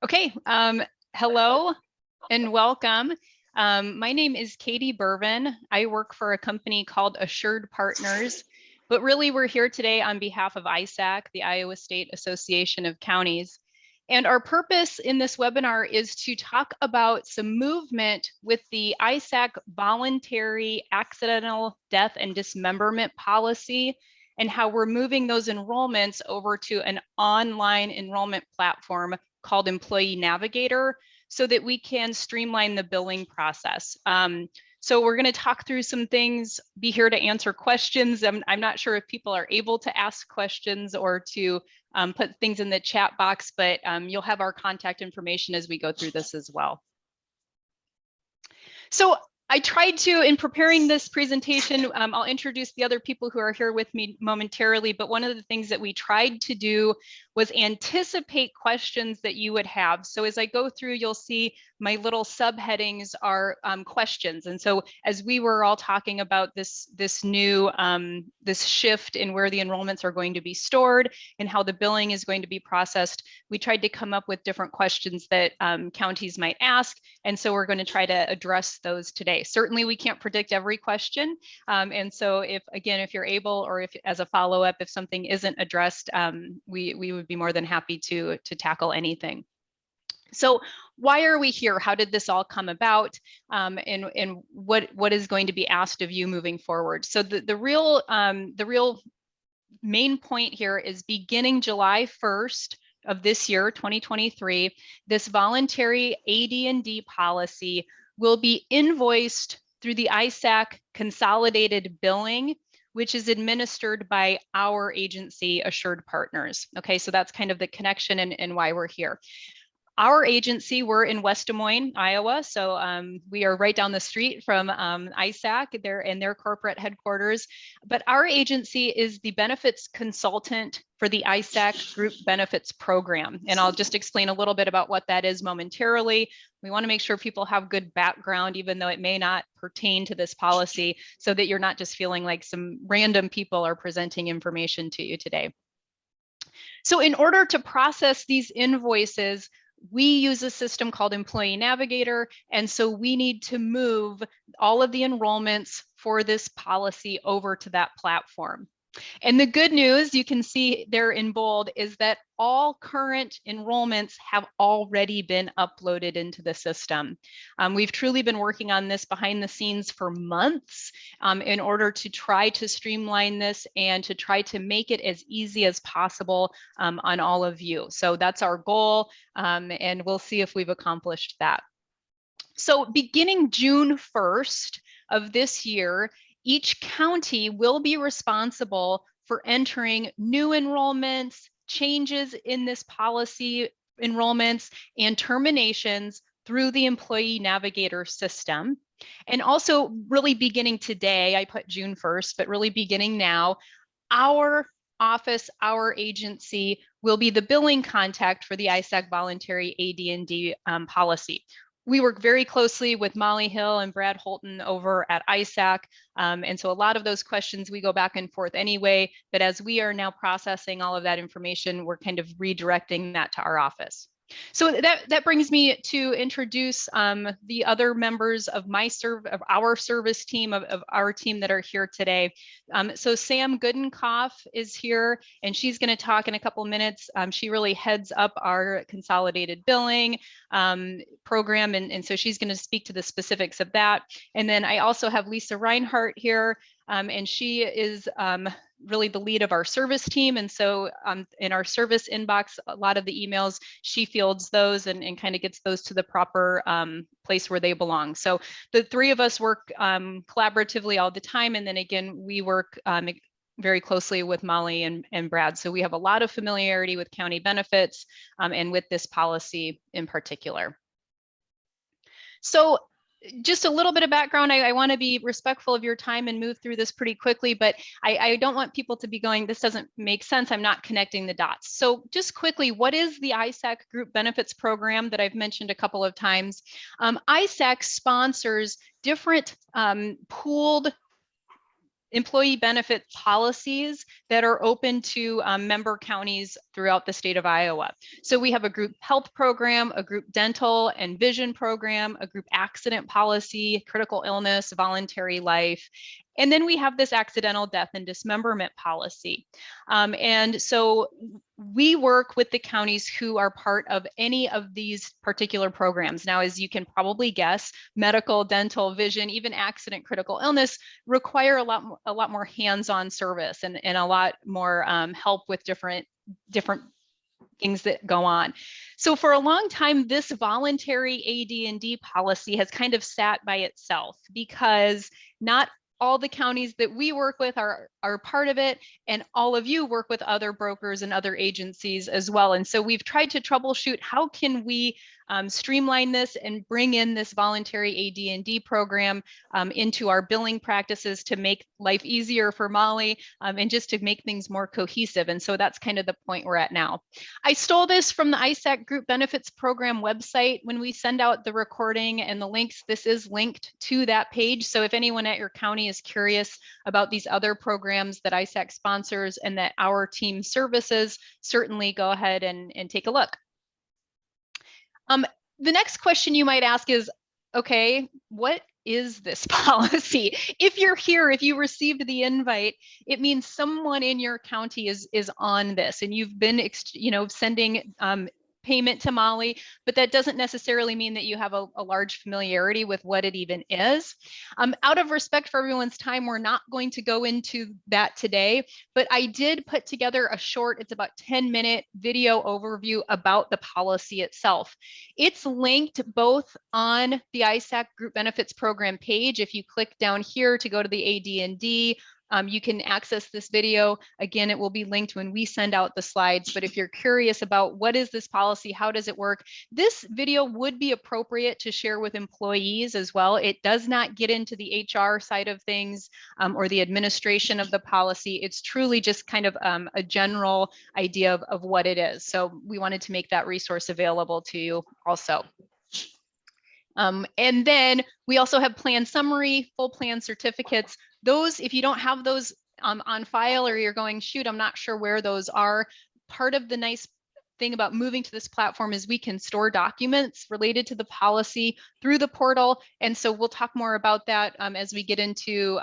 Okay, hello and welcome. My name is Katie Bervin. I work for a company called Assured Partners, but really we're here today on behalf of ISAC, the Iowa State Association of Counties. And our purpose in this webinar is to talk about some movement with the ISAC voluntary accidental death and dismemberment policy and how we're moving those enrollments over to an online enrollment platform called Employee Navigator so that we can streamline the billing process. So we're going to talk through some things, be here to answer questions. I'm not sure if people are able to ask questions or to put things in the chat box, but you'll have our contact information as we go through this as well. So I tried to, in preparing this presentation, I'll introduce the other people who are here with me momentarily, but one of the things that we tried to do was anticipate questions that you would have. So as I go through, you'll see my little subheadings are questions. And so as we were all talking about this new, this shift in where the enrollments are going to be stored and how the billing is going to be processed, we tried to come up with different questions that counties might ask. And so we're going to try to address those today. Certainly we can't predict every question. And so if you're able, or if as a follow-up, if something isn't addressed, we would be more than happy to tackle anything. So why are we here? How did this all come about? And what is going to be asked of you moving forward? So the real main point here is beginning July 1st of this year, 2023, this voluntary AD&D policy will be invoiced through the ISAC consolidated billing, which is administered by our agency, Assured Partners. Okay, so that's kind of the connection and why we're here. Our agency, we're in West Des Moines, Iowa. So we are right down the street from ISAC, they're in their corporate headquarters. But our agency is the benefits consultant for the ISAC Group Benefits Program. And I'll just explain a little bit about what that is momentarily. We want to make sure people have good background, even though it may not pertain to this policy, so that you're not just feeling like some random people are presenting information to you today. So in order to process these invoices, we use a system called Employee Navigator. And so we need to move all of the enrollments for this policy over to that platform. And the good news, you can see there in bold, is that all current enrollments have already been uploaded into the system. We've truly been working on this behind the scenes for months in order to try to streamline this and to try to make it as easy as possible on all of you. So that's our goal, and we'll see if we've accomplished that. So beginning June 1st of this year, each county will be responsible for entering new enrollments, changes in this policy enrollments, and terminations through the Employee Navigator system. And also really beginning today, I put June 1st, but really beginning now, our office, our agency will be the billing contact for the ISAC voluntary AD&D policy. We work very closely with Molly Hill and Brad Holton over at ISAC. And so a lot of those questions we go back and forth anyway, but as we are now processing all of that information, we're kind of redirecting that to our office. So that brings me to introduce the other members of our service team, of our team that are here today. So Sam Goodenkoff is here, and she's going to talk in a couple minutes. She really heads up our consolidated billing program, and so she's going to speak to the specifics of that. And then I also have Lisa Reinhart here, and she is really the lead of our service team. And so in our service inbox, a lot of the emails, she fields those and kind of gets those to the proper place where they belong. So the three of us work collaboratively all the time. And then again, we work very closely with Molly and Brad. So we have a lot of familiarity with county benefits and with this policy in particular. So just a little bit of background. I want to be respectful of your time and move through this pretty quickly, but I don't want people to be going, this doesn't make sense, I'm not connecting the dots. So just quickly, what is the ISAC Group Benefits Program that I've mentioned a couple of times? ISAC sponsors different pooled employee benefit policies that are open to member counties throughout the state of Iowa. So we have a group health program, a group dental and vision program, a group accident policy, critical illness, voluntary life. And then we have this accidental death and dismemberment policy. And so we work with the counties who are part of any of these particular programs. Now, as you can probably guess, medical, dental, vision, even accident, critical illness require a lot more hands-on service and a lot more help with different things that go on. So for a long time, this voluntary AD&D policy has kind of sat by itself because not all the counties that we work with are part of it, and all of you work with other brokers and other agencies as well. And so we've tried to troubleshoot how can we streamline this and bring in this voluntary AD&D program into our billing practices to make life easier for Molly and just to make things more cohesive. And so that's kind of the point we're at now. I stole this from the ISAC Group Benefits Program website. When we send out the recording and the links, this is linked to that page. So if anyone at your county is curious about these other programs that ISAC sponsors and that our team services, certainly go ahead and take a look. The next question you might ask is, okay, what is this policy? If you're here, if you received the invite, it means someone in your county is on this, and you've been, sending payment to Molly, but that doesn't necessarily mean that you have a large familiarity with what it even is. Out of respect for everyone's time, we're not going to go into that today, but I did put together a short, it's about 10-minute video overview about the policy itself. It's linked both on the ISAC Group Benefits Program page. If you click down here to go to the AD&D, you can access this video. Again, it will be linked when we send out the slides, but if you're curious about what is this policy, how does it work, this video would be appropriate to share with employees as well. It does not get into the HR side of things or the administration of the policy. It's truly just kind of a general idea of what it is. So we wanted to make that resource available to you also. And then we also have plan summary, full plan certificates. Those, if you don't have those on file or you're going, shoot, I'm not sure where those are, part of the nice thing about moving to this platform is we can store documents related to the policy through the portal. And so we'll talk more about that as we get into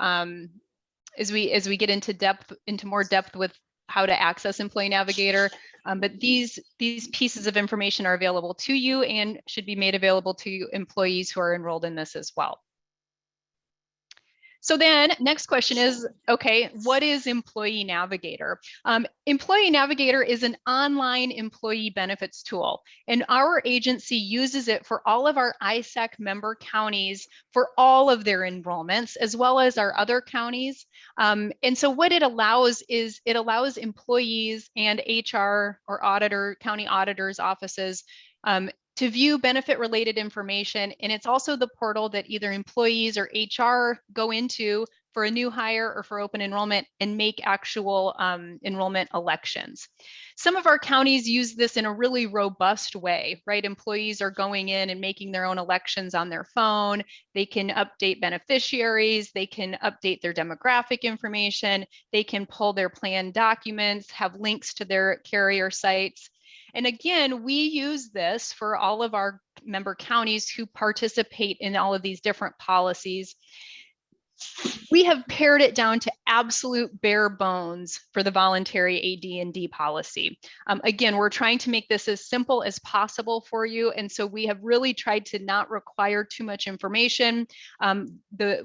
as we get into more depth with how to access Employee Navigator. But these pieces of information are available to you and should be made available to employees who are enrolled in this as well. So then next question is, okay, what is Employee Navigator? Employee Navigator is an online employee benefits tool, and our agency uses it for all of our ISAC member counties for all of their enrollments, as well as our other counties. And so what it allows is it allows employees and HR or county auditors offices to view benefit related information. And it's also the portal that either employees or HR go into for a new hire or for open enrollment and make actual enrollment elections. Some of our counties use this in a really robust way, right? Employees are going in and making their own elections on their phone. They can update beneficiaries. They can update their demographic information. They can pull their plan documents, have links to their carrier sites. And again, we use this for all of our member counties who participate in all of these different policies. We have pared it down to absolute bare bones for the voluntary AD&D policy. Again, we're trying to make this as simple as possible for you. And so we have really tried to not require too much information.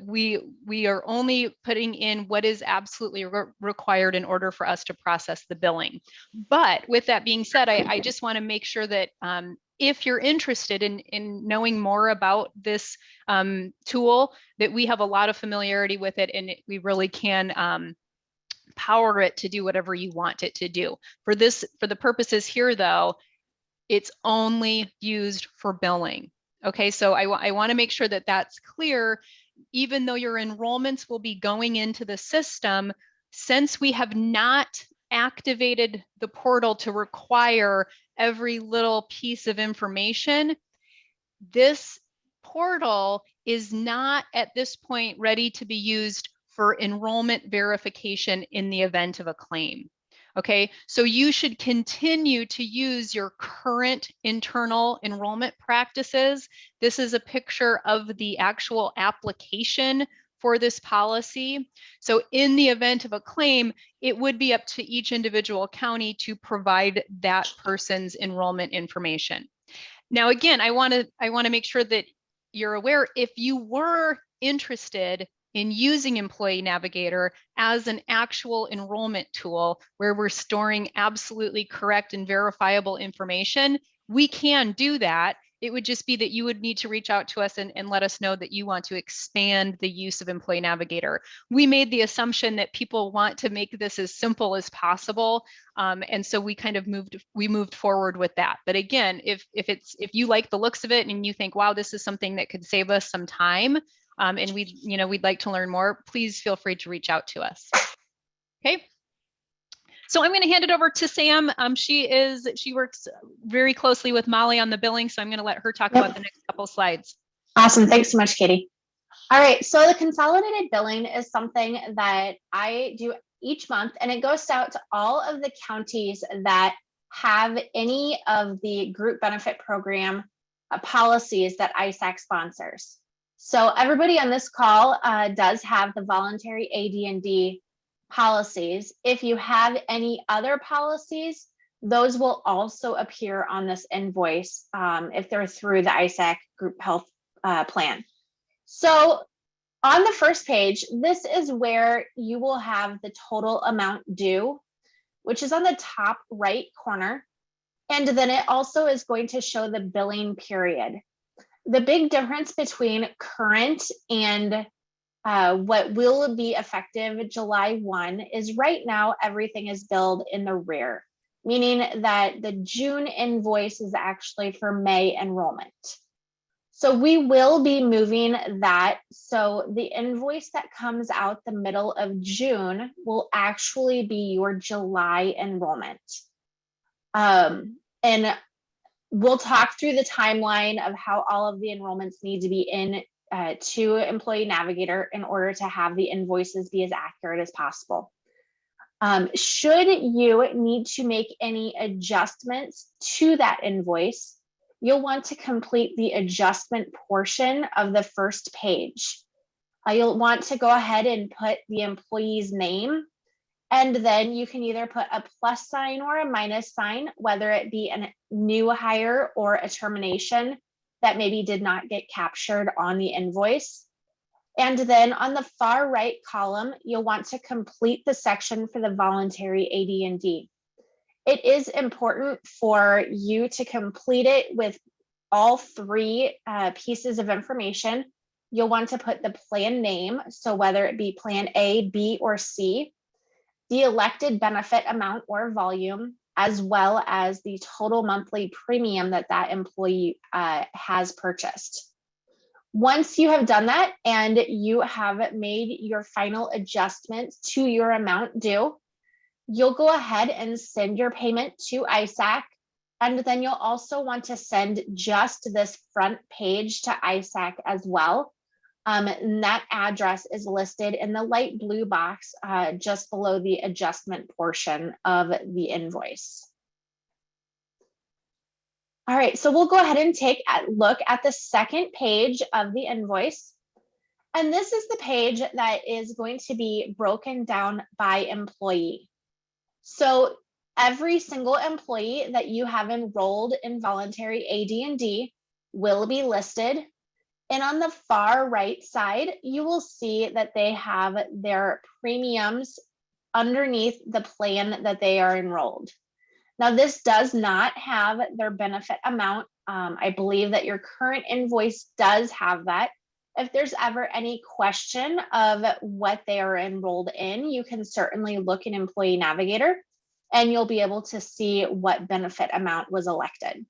We are only putting in what is absolutely required in order for us to process the billing. But with that being said, I just want to make sure that if you're interested in knowing more about this tool, that we have a lot of familiarity with it and we really can power it to do whatever you want it to do. For the purposes here though, it's only used for billing. Okay, so I want to make sure that that's clear. Even though your enrollments will be going into the system, since we have not activated the portal to require every little piece of information, this portal is not at this point ready to be used for enrollment verification in the event of a claim. Okay, so you should continue to use your current internal enrollment practices. This is a picture of the actual application for this policy. So in the event of a claim, it would be up to each individual county to provide that person's enrollment information. Now, again, I want to make sure that you're aware, if you were interested in using Employee Navigator as an actual enrollment tool where we're storing absolutely correct and verifiable information, we can do that. It would just be that you would need to reach out to us and let us know that you want to expand the use of Employee Navigator. We made the assumption that people want to make this as simple as possible. And so we kind of moved forward with that. But again, if you like the looks of it and you think, wow, this is something that could save us some time, and we'd like to learn more, please feel free to reach out to us. Okay. So I'm going to hand it over to Sam. She works very closely with Molly on the billing, so I'm going to let her talk about the next couple slides. Awesome. Thanks so much, Katie. All right. So the consolidated billing is something that I do each month, and it goes out to all of the counties that have any of the group benefit program policies that ISAC sponsors. So everybody on this call does have the voluntary AD&D policies. If you have any other policies, those will also appear on this invoice if they're through the ISAC group health plan. So on the first page, this is where you will have the total amount due, which is on the top right corner. And then it also is going to show the billing period. The big difference between current and what will be effective July 1 is right now everything is billed in the rear, meaning that the June invoice is actually for May enrollment. So we will be moving that. So the invoice that comes out the middle of June will actually be your July enrollment. And we'll talk through the timeline of how all of the enrollments need to be in to Employee Navigator in order to have the invoices be as accurate as possible. Should you need to make any adjustments to that invoice, you'll want to complete the adjustment portion of the first page. You'll want to go ahead and put the employee's name, and then you can either put a plus sign or a minus sign, whether it be a new hire or a termination that maybe did not get captured on the invoice. And then on the far right column, you'll want to complete the section for the voluntary AD&D. It is important for you to complete it with all three pieces of information. You'll want to put the plan name, so whether it be plan A, B, or C, the elected benefit amount or volume, as well as the total monthly premium that that employee has purchased. Once you have done that and you have made your final adjustments to your amount due, you'll go ahead and send your payment to ISAC. And then you'll also want to send just this front page to ISAC as well. And that address is listed in the light blue box just below the adjustment portion of the invoice. All right, so we'll go ahead and take a look at the second page of the invoice. And this is the page that is going to be broken down by employee. So every single employee that you have enrolled in voluntary AD&D will be listed. And on the far right side, you will see that they have their premiums underneath the plan that they are enrolled. Now, this does not have their benefit amount. I believe that your current invoice does have that. If there's ever any question of what they are enrolled in, you can certainly look in Employee Navigator and you'll be able to see what benefit amount was elected.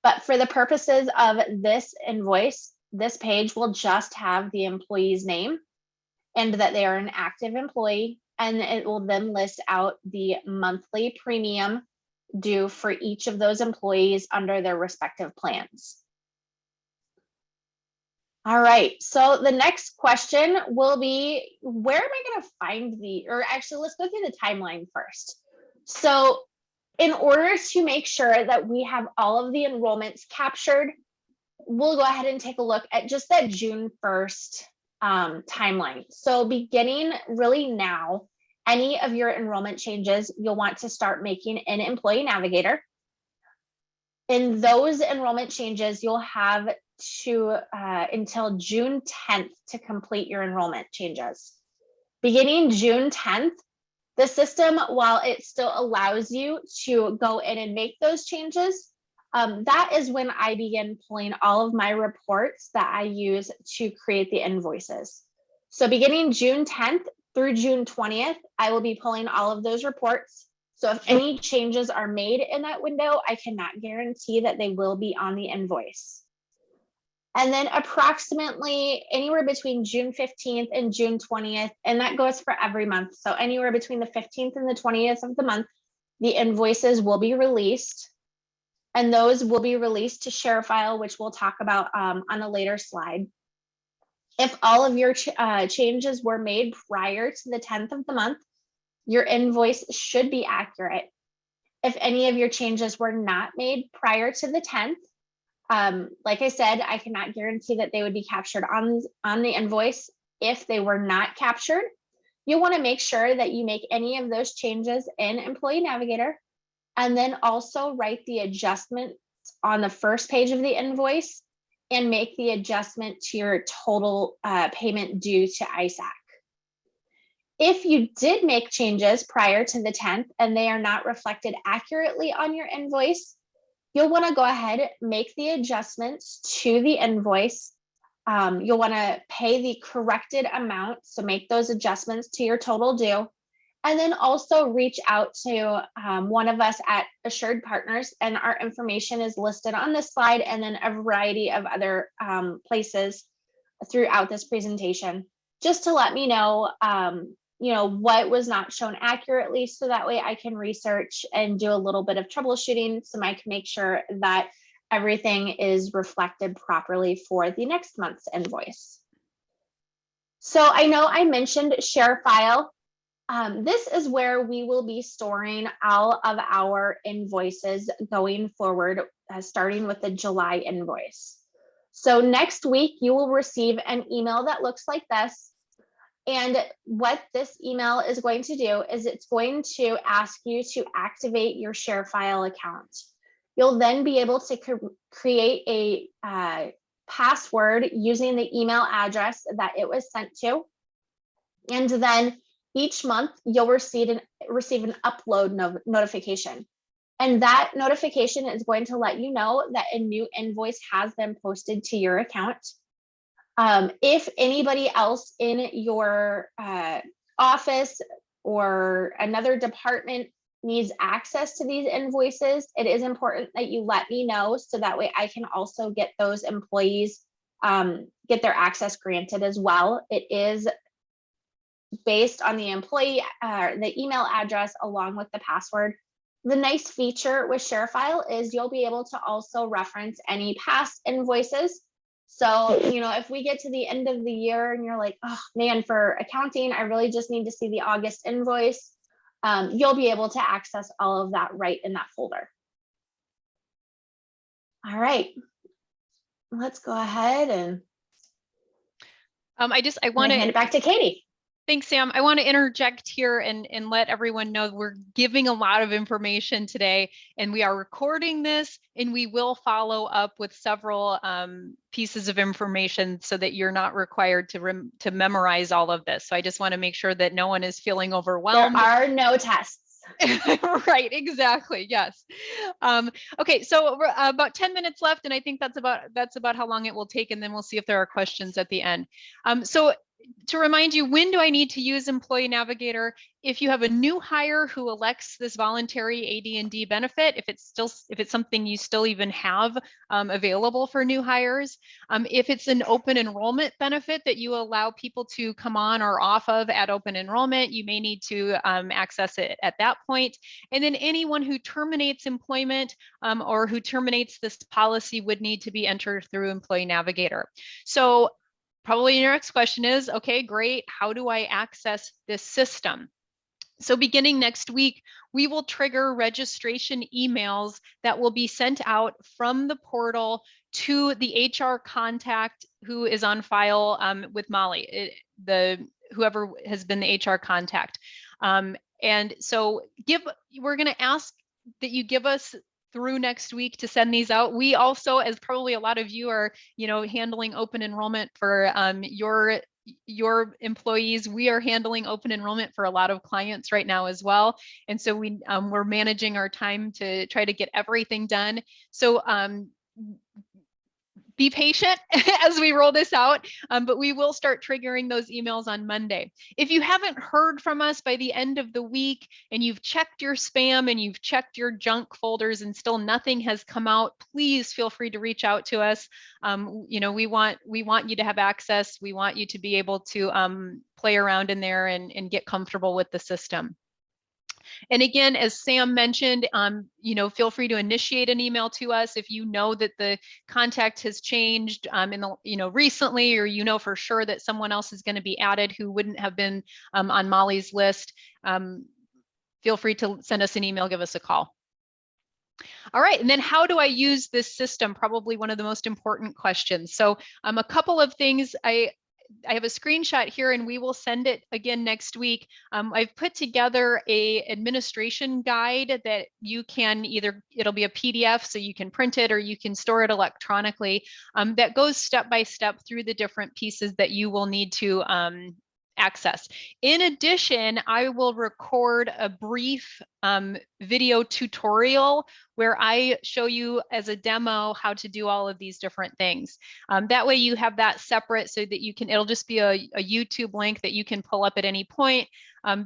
But for the purposes of this invoice, this page will just have the employee's name and that they are an active employee, and it will then list out the monthly premium due for each of those employees under their respective plans. All right, so the next question will be, where am I going to find or actually, let's go through the timeline first. So in order to make sure that we have all of the enrollments captured, we'll go ahead and take a look at just that June 1st timeline. So beginning really now, any of your enrollment changes you'll want to start making in Employee Navigator. In those enrollment changes, you'll have to until June 10th to complete your enrollment changes. Beginning June 10th, the system, while it still allows you to go in and make those changes, that is when I begin pulling all of my reports that I use to create the invoices. So beginning June 10th through June 20th, I will be pulling all of those reports. So if any changes are made in that window, I cannot guarantee that they will be on the invoice. And then approximately anywhere between June 15th and June 20th, and that goes for every month. So anywhere between the 15th and the 20th of the month, the invoices will be released. And those will be released to ShareFile, which we'll talk about on a later slide. If all of your changes were made prior to the 10th of the month, your invoice should be accurate. If any of your changes were not made prior to the 10th, like I said, I cannot guarantee that they would be captured on the invoice. If they were not captured, you want to make sure that you make any of those changes in Employee Navigator, and then also write the adjustments on the first page of the invoice and make the adjustment to your total payment due to ISAC. If you did make changes prior to the 10th and they are not reflected accurately on your invoice, you'll want to go ahead, make the adjustments to the invoice. You'll want to pay the corrected amount, so make those adjustments to your total due. And then also reach out to one of us at Assured Partners, and our information is listed on this slide and then a variety of other places throughout this presentation, just to let me know what was not shown accurately, so that way I can research and do a little bit of troubleshooting so I can make sure that everything is reflected properly for the next month's invoice. So I know I mentioned ShareFile. This is where we will be storing all of our invoices going forward, starting with the July invoice. So next week, you will receive an email that looks like this. And what this email is going to do is it's going to ask you to activate your ShareFile account. You'll then be able to create a password using the email address that it was sent to. And then each month you'll receive an upload notification. And that notification is going to let you know that a new invoice has been posted to your account. If anybody else in your office or another department needs access to these invoices, it is important that you let me know, so that way I can also get those employees get their access granted as well. It is based on the employee, the email address along with the password. The nice feature with ShareFile is you'll be able to also reference any past invoices. So, if we get to the end of the year and you're like, oh man, for accounting, I really just need to see the August invoice, you'll be able to access all of that right in that folder. All right, let's go ahead and I want to hand it back to Katie. Thanks, Sam. I want to interject here and let everyone know we're giving a lot of information today, and we are recording this, and we will follow up with several pieces of information so that you're not required to memorize all of this. So I just want to make sure that no one is feeling overwhelmed. There are no tests. Right, exactly. Yes. Okay, so about 10 minutes left, and I think that's about how long it will take, and then we'll see if there are questions at the end. So to remind you, when do I need to use Employee Navigator? If you have a new hire who elects this voluntary AD&D benefit, if it's something you still even have available for new hires, if it's an open enrollment benefit that you allow people to come on or off of at open enrollment, you may need to access it at that point. And then anyone who terminates employment or who terminates this policy would need to be entered through Employee Navigator. So probably your next question is, okay, great, how do I access this system? So beginning next week, we will trigger registration emails that will be sent out from the portal to the HR contact who is on file with Molly, whoever has been the HR contact. And so we're going to ask that you give us through next week to send these out. We also, as probably a lot of you are, handling open enrollment for your employees, we are handling open enrollment for a lot of clients right now as well. And so we're managing our time to try to get everything done. So be patient as we roll this out, but we will start triggering those emails on Monday. If you haven't heard from us by the end of the week and you've checked your spam and you've checked your junk folders and still nothing has come out, please feel free to reach out to us. We want you to have access. We want you to be able to play around in there and get comfortable with the system. And again, as Sam mentioned, feel free to initiate an email to us if you know that the contact has changed recently, or for sure that someone else is going to be added who wouldn't have been on Molly's list. Feel free to send us an email, give us a call. All right, and then how do I use this system? Probably one of the most important questions. So a couple of things. I have a screenshot here and we will send it again next week. I've put together a administration guide that you can it'll be a PDF so you can print it or you can store it electronically, that goes step by step through the different pieces that you will need to access. In addition, I will record a brief video tutorial where I show you as a demo how to do all of these different things. That way you have that separate so that it'll just be a YouTube link that you can pull up at any point.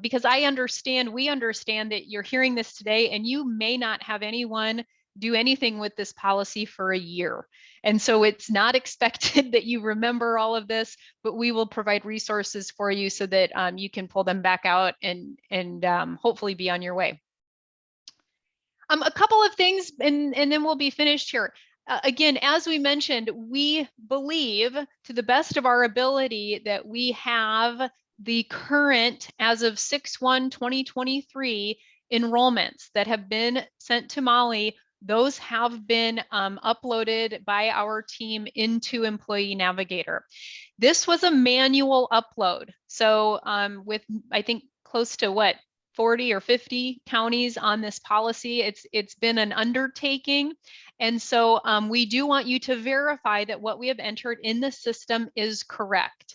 Because we understand that you're hearing this today and you may not have anyone do anything with this policy for a year. And so it's not expected that you remember all of this, but we will provide resources for you so that you can pull them back out and hopefully be on your way. A couple of things, and then we'll be finished here. Again, as we mentioned, we believe to the best of our ability that we have the current, as of 6/1/2023, enrollments that have been sent to Molly. Those have been uploaded by our team into Employee Navigator. This was a manual upload. So with, I think, close to 40 or 50 counties on this policy, it's been an undertaking. And so we do want you to verify that what we have entered in the system is correct.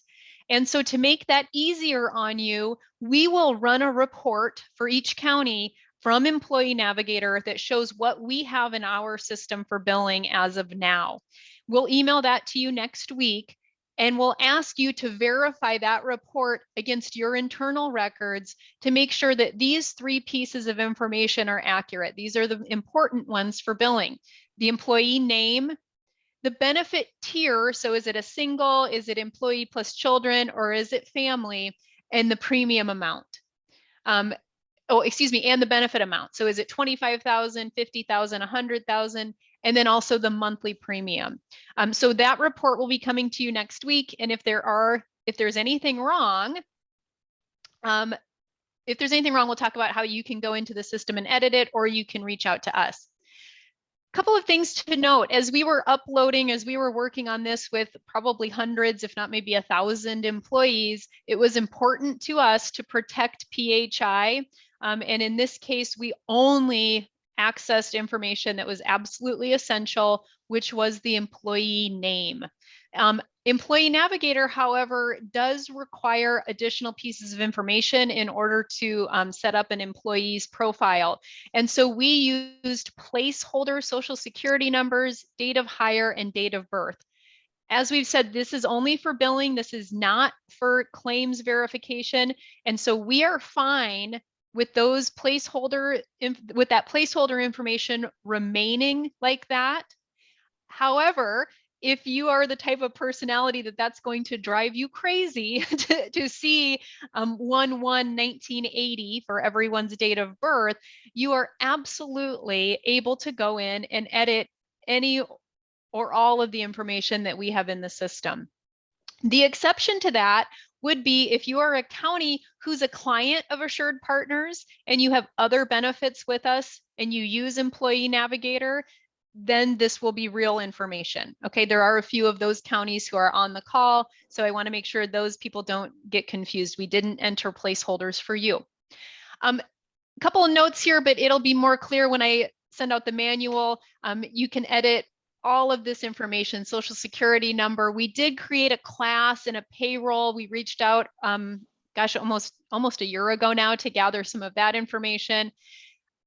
And so to make that easier on you, we will run a report for each county from Employee Navigator that shows what we have in our system for billing as of now. We'll email that to you next week, and we'll ask you to verify that report against your internal records to make sure that these three pieces of information are accurate. These are the important ones for billing: the employee name, the benefit tier, so is it a single, is it employee plus children, or is it family, and the premium amount. And the benefit amount. So is it 25,000, 50,000, 100,000, and then also the monthly premium. So that report will be coming to you next week. And if there's anything wrong, we'll talk about how you can go into the system and edit it, or you can reach out to us. Couple of things to note: as we were working on this with probably hundreds, if not maybe 1,000 employees, it was important to us to protect PHI. And in this case, we only accessed information that was absolutely essential, which was the employee name. Employee Navigator, however, does require additional pieces of information in order to set up an employee's profile. And so we used placeholder social security numbers, date of hire, and date of birth. As we've said, this is only for billing. This is not for claims verification. And so we are fine with those with that placeholder information remaining like that. However, if you are the type of personality that's going to drive you crazy to see 1/1/1980 for everyone's date of birth, you are absolutely able to go in and edit any or all of the information that we have in the system. The exception to that would be if you are a county who's a client of Assured Partners and you have other benefits with us and you use Employee Navigator, then this will be real information. Okay, there are a few of those counties who are on the call, so I want to make sure those people don't get confused. We didn't enter placeholders for you. A couple of notes here, but it'll be more clear when I send out the manual. You can edit all of this information, social security number. We did create a class and a payroll. We reached out, gosh, almost a year ago now to gather some of that information.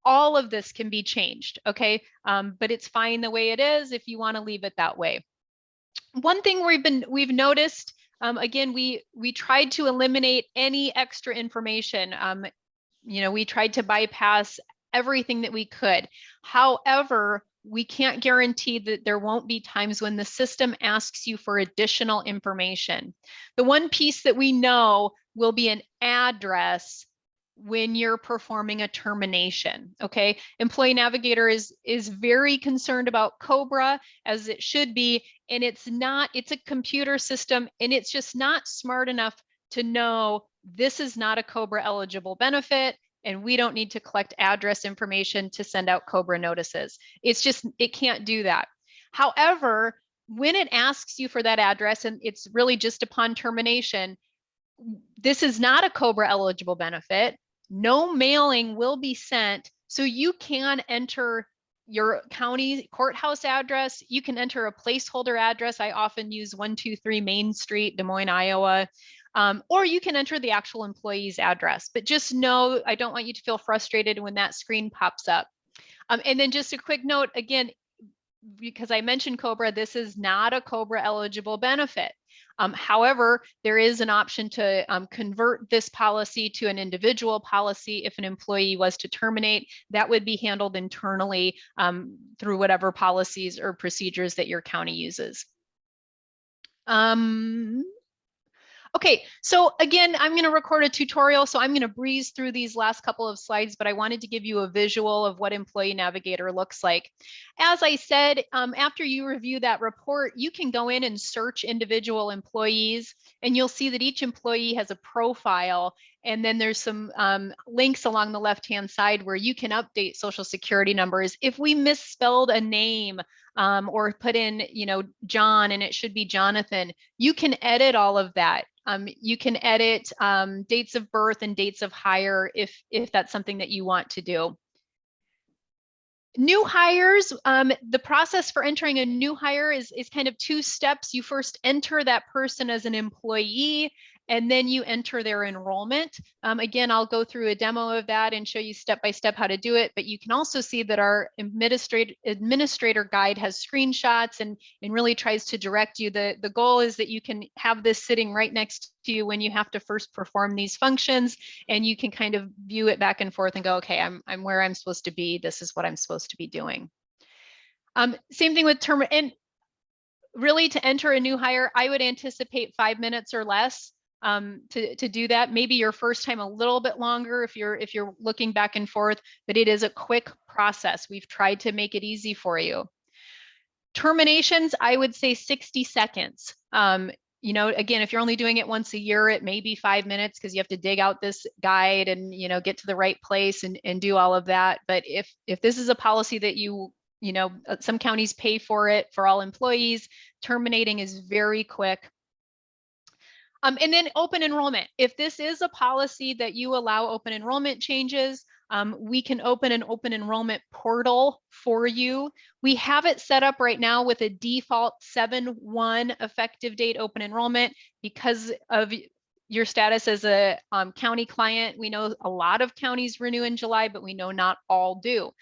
All of this can be changed, okay? But it's fine the way it is if you want to leave it that way. One thing we've noticed, again, we tried to eliminate any extra information. We tried to bypass everything that we could. However, we can't guarantee that there won't be times when the system asks you for additional information. The one piece that we know will be an address when you're performing a termination, okay? Employee Navigator is very concerned about COBRA, as it should be, and it's a computer system, and it's just not smart enough to know this is not a COBRA eligible benefit, and we don't need to collect address information to send out COBRA notices. It can't do that. However, when it asks you for that address, and it's really just upon termination, this is not a COBRA eligible benefit. No mailing will be sent, so you can enter your county courthouse address. You can enter a placeholder address. I often use 123 Main Street, Des Moines, Iowa. Or you can enter the actual employee's address, but just know, I don't want you to feel frustrated when that screen pops up. And then just a quick note, again, because I mentioned COBRA, this is not a COBRA eligible benefit. However, there is an option to convert this policy to an individual policy if an employee was to terminate. That would be handled internally through whatever policies or procedures that your county uses. Okay, so again, I'm going to record a tutorial, so I'm going to breeze through these last couple of slides, but I wanted to give you a visual of what Employee Navigator looks like. As I said, after you review that report, you can go in and search individual employees, and you'll see that each employee has a profile, and then there's some links along the left-hand side where you can update social security numbers. If we misspelled a name or put in, John and it should be Jonathan, you can edit all of that. You can edit dates of birth and dates of hire if that's something that you want to do. New hires, the process for entering a new hire is kind of two steps. You first enter that person as an employee, and then you enter their enrollment. Again, I'll go through a demo of that and show you step by step how to do it, but you can also see that our administrator guide has screenshots and really tries to direct you. The goal is that you can have this sitting right next to you when you have to first perform these functions, and you can kind of view it back and forth and go, okay, I'm where I'm supposed to be. This is what I'm supposed to be doing. Same thing with and really to enter a new hire, I would anticipate 5 minutes or less. To do that. Maybe your first time a little bit longer if you're looking back and forth, but it is a quick process. We've tried to make it easy for you. Terminations, I would say 60 seconds. Again, if you're only doing it once a year, it may be 5 minutes because you have to dig out this guide and, get to the right place and do all of that. But if this is a policy that some counties pay for it for all employees, terminating is very quick. And then open enrollment. If this is a policy that you allow open enrollment changes, we can open an open enrollment portal for you. We have it set up right now with a default 7/1 effective date open enrollment because of your status as a county client. We know a lot of counties renew in July, but we know not all do.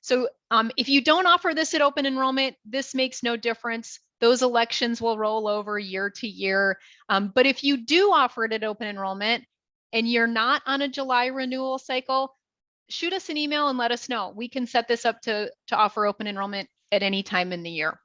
So if you don't offer this at open enrollment, this makes no difference. Those elections will roll over year to year. But if you do offer it at open enrollment and you're not on a July renewal cycle, shoot us an email and let us know. We can set this up to offer open enrollment at any time in the year.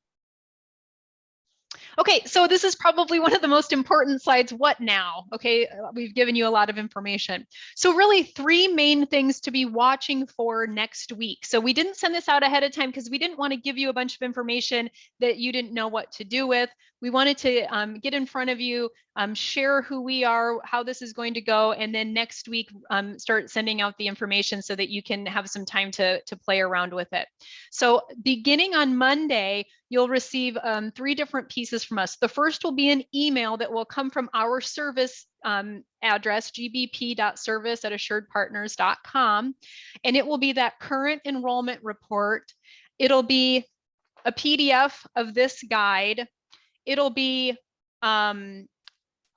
Okay, so this is probably one of the most important slides. What now? Okay, we've given you a lot of information. So really 3 main things to be watching for next week. So we didn't send this out ahead of time because we didn't want to give you a bunch of information that you didn't know what to do with. We wanted to get in front of you, share who we are, how this is going to go, and then next week start sending out the information so that you can have some time to play around with it. So beginning on Monday, you'll receive 3 different pieces from us. The first will be an email that will come from our service address, gbp.service@assuredpartners.com, and it will be that current enrollment report. It'll be a PDF of this guide. It'll be a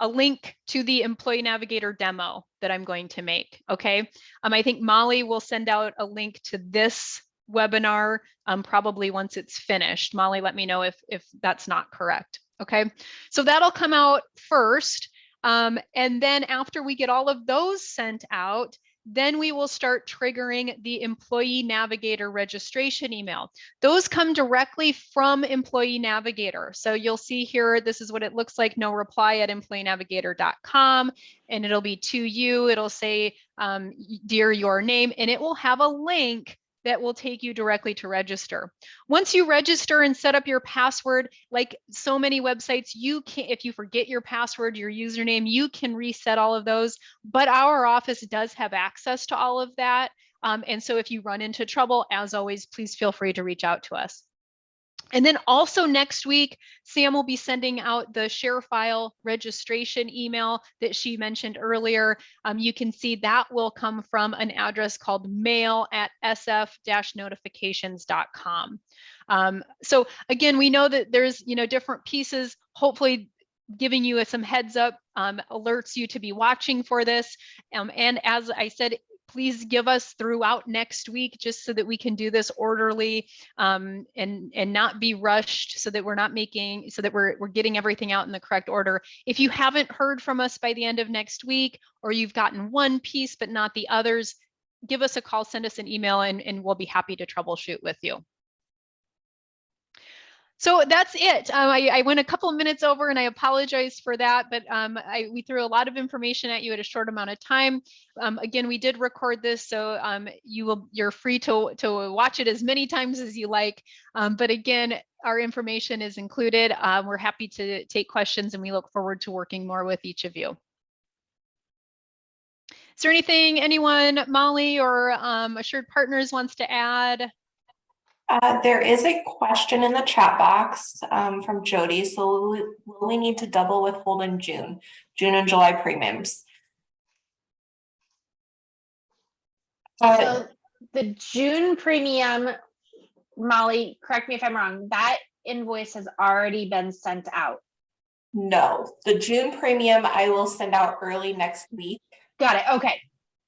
link to the Employee Navigator demo that I'm going to make, okay? I think Molly will send out a link to this webinar probably once it's finished. Molly, let me know if that's not correct, okay? So that'll come out first. And then after we get all of those sent out, then we will start triggering the Employee Navigator registration email. Those come directly from Employee Navigator. So you'll see here, this is what it looks like, no reply at employeenavigator.com, and it'll be to you. It'll say, dear your name, and it will have a link that will take you directly to register. Once you register and set up your password, like so many websites, you can, if you forget your password, your username, you can reset all of those, but our office does have access to all of that. And so if you run into trouble, as always, please feel free to reach out to us. And then also next week, Sam will be sending out the share file registration email that she mentioned earlier. You can see that will come from an address called mail@sf-notifications.com. So again, we know that there's different pieces, hopefully giving you some heads up, alerts you to be watching for this. And as I said, please give us throughout next week just so that we can do this orderly and not be rushed, so that we're not making, so that we're getting everything out in the correct order. If you haven't heard from us by the end of next week, or you've gotten one piece but not the others, give us a call, send us an email, and we'll be happy to troubleshoot with you. So that's it. I went a couple of minutes over and I apologize for that, but we threw a lot of information at you at a short amount of time. Again, we did record this, so you're free to watch it as many times as you like. But again, our information is included. We're happy to take questions, and we look forward to working more with each of you. Is there anything anyone, Molly or Assured Partners, wants to add? There is a question in the chat box from Jody. So will we need to double withhold in June and July premiums? So the June premium, Molly, correct me if I'm wrong, that invoice has already been sent out. No, the June premium I will send out early next week. Got it. Okay.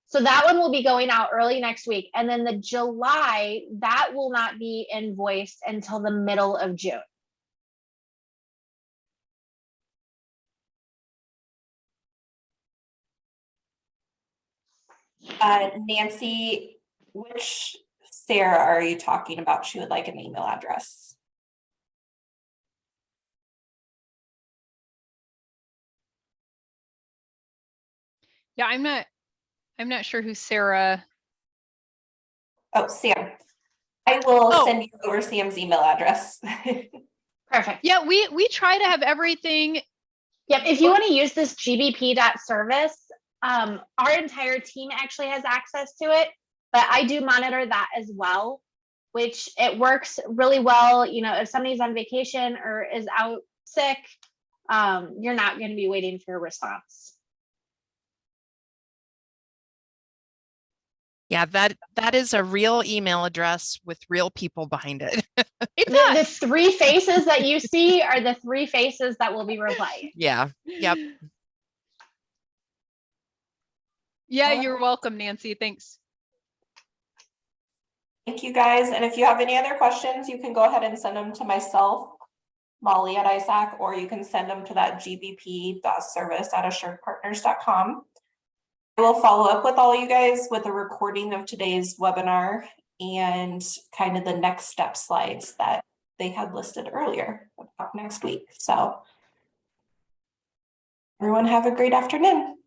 So that one will be going out early next week. And then the July, that will not be invoiced until the middle of June. Nancy, which Sarah are you talking about? She would like an email address. Yeah, I'm not sure who Sarah. Oh, Sam. I will send you over Sam's email address. Perfect. Yeah, we try to have everything. Yep. If you want to use this gbp.service, our entire team actually has access to it, but I do monitor that as well, which it works really well. You know, if somebody's on vacation or is out sick, you're not going to be waiting for a response. Yeah, that is a real email address with real people behind it. The 3 faces that you see are the 3 faces that will be replying. Yeah. Yep. Yeah, you're welcome, Nancy. Thanks. Thank you, guys. And if you have any other questions, you can go ahead and send them to myself, Molly at ISAC, or you can send them to that gbp.service@assuredpartners.com. I will follow up with all you guys with a recording of today's webinar and kind of the next step slides that they had listed earlier about next week. So everyone have a great afternoon.